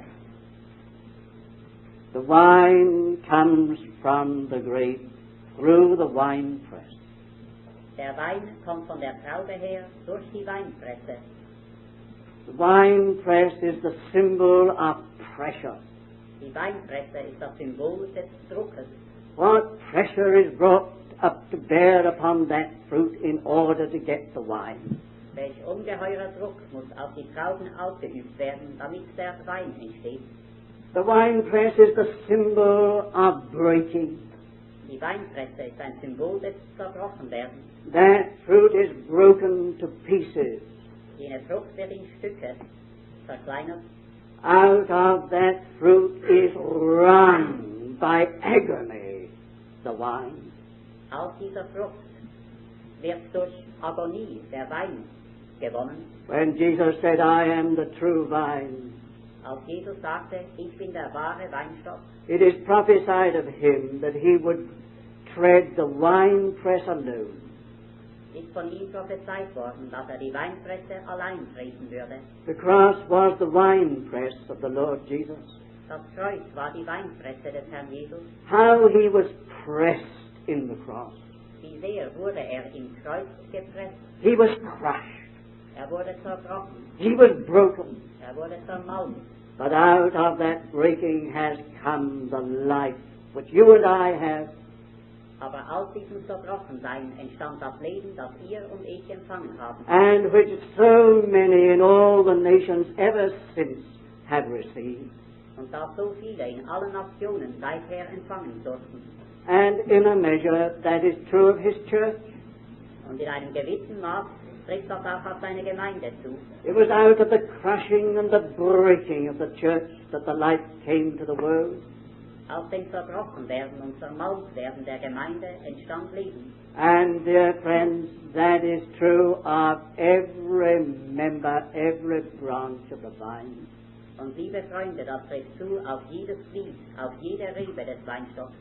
The wine comes from the grape through the winepress. Der Wein kommt von der Traube her durch die Weinpresse. The winepress is the symbol of pressure. Die Weinpresse ist das Symbol des Druckes. What pressure is brought up to bear upon that fruit in order to get the wine? Welch ungeheurer Druck muss auf die Trauben ausgeübt werden, damit der Wein entsteht. The winepress is the symbol of breaking. Die Weinpresse ist ein Symbol des Zerbrochenwerdens. That fruit is broken to pieces. Jene Frucht wird in Stücke zerkleinert. Out of that fruit is wrung by agony the wine. Aus dieser Frucht wird durch Agonie der Wein gewonnen. When Jesus said, I am the true vine, Als Jesus sagte, ich bin der wahre Weinstock, it is prophesied of him that he would tread the winepress alone. ist von ihm prophezeit worden, dass die Weinpresse allein treten würde. The cross was the winepress of the Lord Jesus. Das Kreuz war die Weinpresse des Herrn Jesus. How he was pressed in the cross. Wie sehr wurde im Kreuz gepresst. He was crushed. Wurde zerbrochen. He was broken. Wurde zermalmt. But out of that breaking has come the life which you and I have. Aber aus diesem Zerbrochensein entstand das Leben, das ihr und ich empfangen haben. And which so many in all the nations ever since have received. Und das so viele in allen Nationen seither empfangen durften. And in a measure that is true of his church. Und in einem gewissen Maß trifft das auch auf seine Gemeinde zu. It was out of the crushing and the breaking of the church that the light came to the world. Aus dem Zerbrochen werden und zermalmt werden der Gemeinde entstand Leben. And dear friends, that is true of every member, every branch of the vine. Und liebe Freunde, das trifft zu auf jedes Glied, auf jede Rebe des Weinstocks.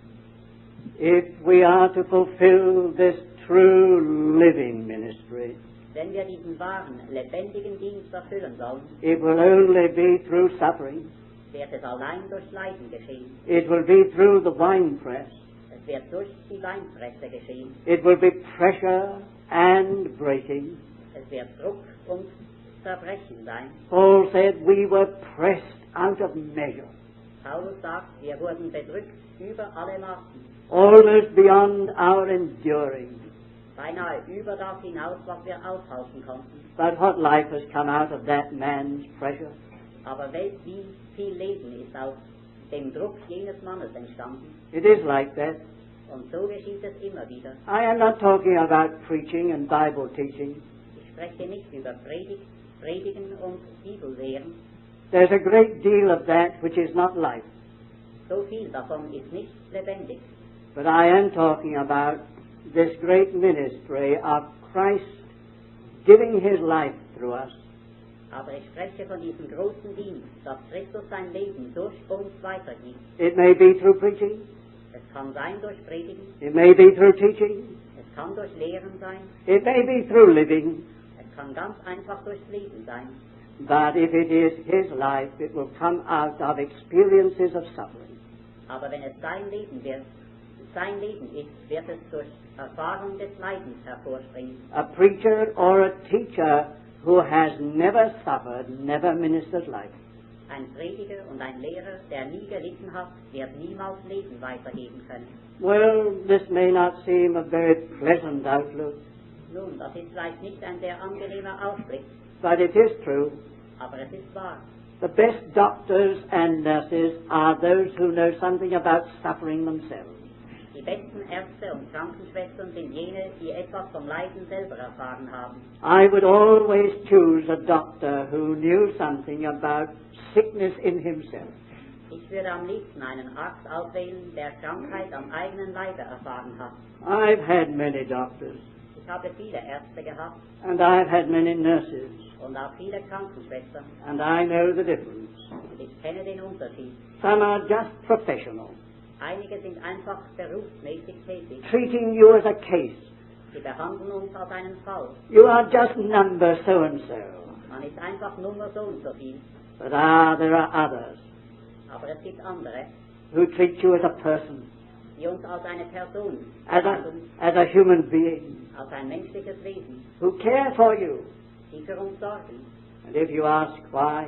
If we are to fulfill this true living ministry, Wenn wir diesen wahren, lebendigen Dienst erfüllen sollen, it will only be through suffering. wird es allein durch Leiden geschehen. It will be through the winepress. Es wird durch die Weinpresse geschehen. It will be pressure and breaking. Es wird Druck und Zerbrechen sein. Paul said we were pressed out of measure, Paulus sagt, wir wurden bedrückt über alle Maßen, almost beyond our enduring. beinahe über das hinaus, was wir aushalten konnten. But what life has come out of that man's pressure? Aber wie viel Leben ist aus dem Druck jenes Mannes entstanden? It is like that. Und so geschieht es immer wieder. I am not talking about preaching and Bible teaching. Ich spreche nicht über Predigen und Bibellehren. There's a great deal of that which is not life. So viel davon ist nicht lebendig. But I am talking about this great ministry of Christ giving His life through us. Aber ich spreche von diesem großen Dienst, dass Christus sein Leben durch uns weitergibt. It may be through preaching. Es kann sein durch Predigen, It may be through teaching. es kann durch Lehren sein, It may be through living. es kann ganz einfach durchs Leben sein. But if it is His life, it will come out of experiences of suffering. Aber wenn es sein Leben ist, wird es durch Erfahrung des Leidens hervorspringen. A preacher or a teacher who has never suffered never ministers life. Ein Prediger und ein Lehrer, der nie gelitten hat, wird niemals Leben weitergeben können. Well, this may not seem a very pleasant outlook, Nun, das ist vielleicht nicht ein sehr angenehmer Ausblick, but it is true. aber es ist wahr. The best doctors and nurses are those who know something about suffering themselves. Die besten Ärzte und Krankenschwestern sind jene, die etwas vom Leiden selber erfahren haben. I would always choose a doctor who knew something about sickness in himself. Ich würde am liebsten einen Arzt auswählen, der Krankheit am eigenen Leibe erfahren hat. I've had many doctors, Ich habe viele Ärzte gehabt and I've had many nurses, und auch viele Krankenschwestern and I know the difference. und ich kenne den Unterschied. Some are just professional, Einige sind einfach berufsmäßig tätig. treating you as a case. Sie behandeln uns als einen Fall. You are just number so and so. Man ist einfach Nummer so und so viel. But there are others Aber es gibt andere, who treat you as a person, die uns als eine Person as behandeln, a human being, als ein menschliches Wesen, who care for you. die für uns sorgen. And if you ask why,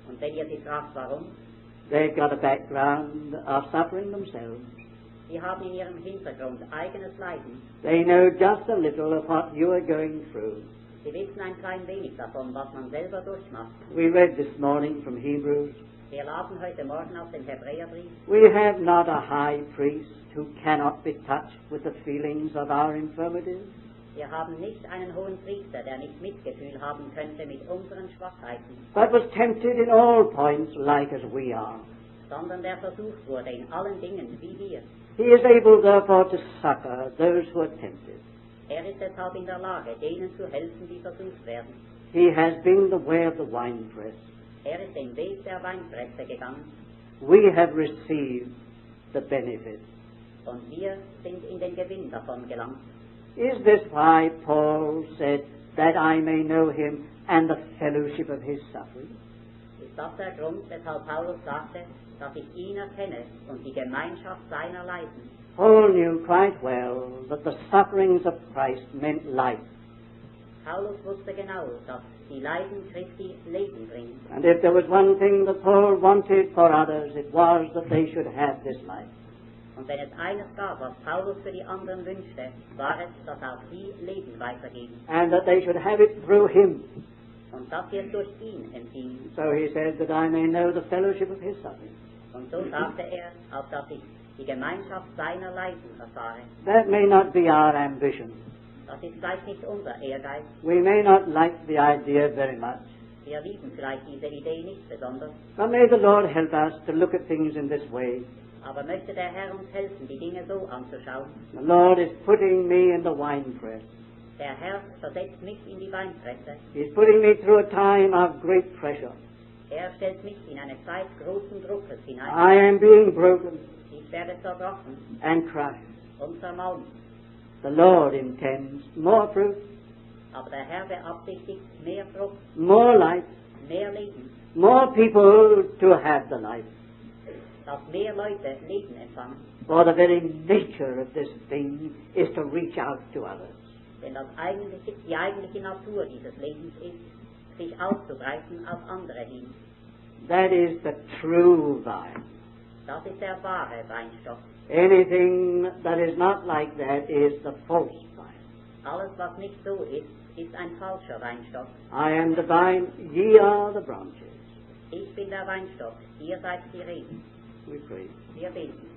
Und wenn ihr sie fragt, warum, they've got a background of suffering themselves. sie haben in ihrem Hintergrund eigenes Leiden. They know just a little of what you are going through. Sie wissen ein klein wenig davon, was man selber durchmacht. We read this morning from Hebrews. Wir lasen heute Morgen aus dem Hebräerbrief. We have not a high priest who cannot be touched with the feelings of our infirmities, Wir haben nicht einen hohen Priester, der nicht Mitgefühl haben könnte mit unseren Schwachheiten, but was tempted in all points like as we are. sondern der versucht wurde in allen Dingen wie wir. He is able therefore to succor those who are tempted. Er ist deshalb in der Lage, denen zu helfen, die versucht werden. He has been the way of the winepress. Er ist den Weg der Weinpresse gegangen We have received the benefit. und wir sind in den Gewinn davon gelangt. Is this why Paul said, that I may know him and the fellowship of his suffering? Ist das der Grund, weshalb Paulus sagte, dass ich ihn erkenne und die Gemeinschaft seiner Leiden? Paul knew quite well that the sufferings of Christ meant life. Paulus wusste genau, dass die Leiden Christi Leben bringen. And if there was one thing that Paul wanted for others, it was that they should have this life. Und wenn es eines gab, was Paulus für die anderen wünschte, war es, dass auch sie Leben weitergeben. And that they should have it through him. Und dass sie es durch ihn empfingen. So he said, that I may know the fellowship of his suffering. Und so sagte er, auf dass ich die Gemeinschaft seiner Leiden erfahre. That may not be our ambition. Das ist vielleicht nicht unser Ehrgeiz. We may not like the idea very much. Wir lieben vielleicht diese Idee nicht besonders, But may the Lord help us to look at things in this way. aber möchte der Herr uns helfen, die Dinge so anzuschauen. The Lord is putting me in the winepress. Der Herr versetzt mich in die Weinpresse. He's putting me through a time of great pressure. Er stellt mich in eine Zeit großen Druckes hinein. I am being broken Ich werde zerbrochen and crushed. und zermalmt. The Lord intends more fruit, Aber der Herr beabsichtigt mehr Frucht, more life, mehr Leben, more people to have the life. dass mehr Leute Leben empfangen. For the very nature of this thing is to reach out to others. Denn die eigentliche Natur dieses Lebens ist, sich auszubreiten auf andere hin. That is the true vine. Das ist der wahre Weinstock. Anything that is not like that is the false vine. Alles, was nicht so ist, ist ein falscher Weinstock. I am the vine, ye are the branches. Ich bin der Weinstock, ihr seid die Reben. We pray. Wir beten.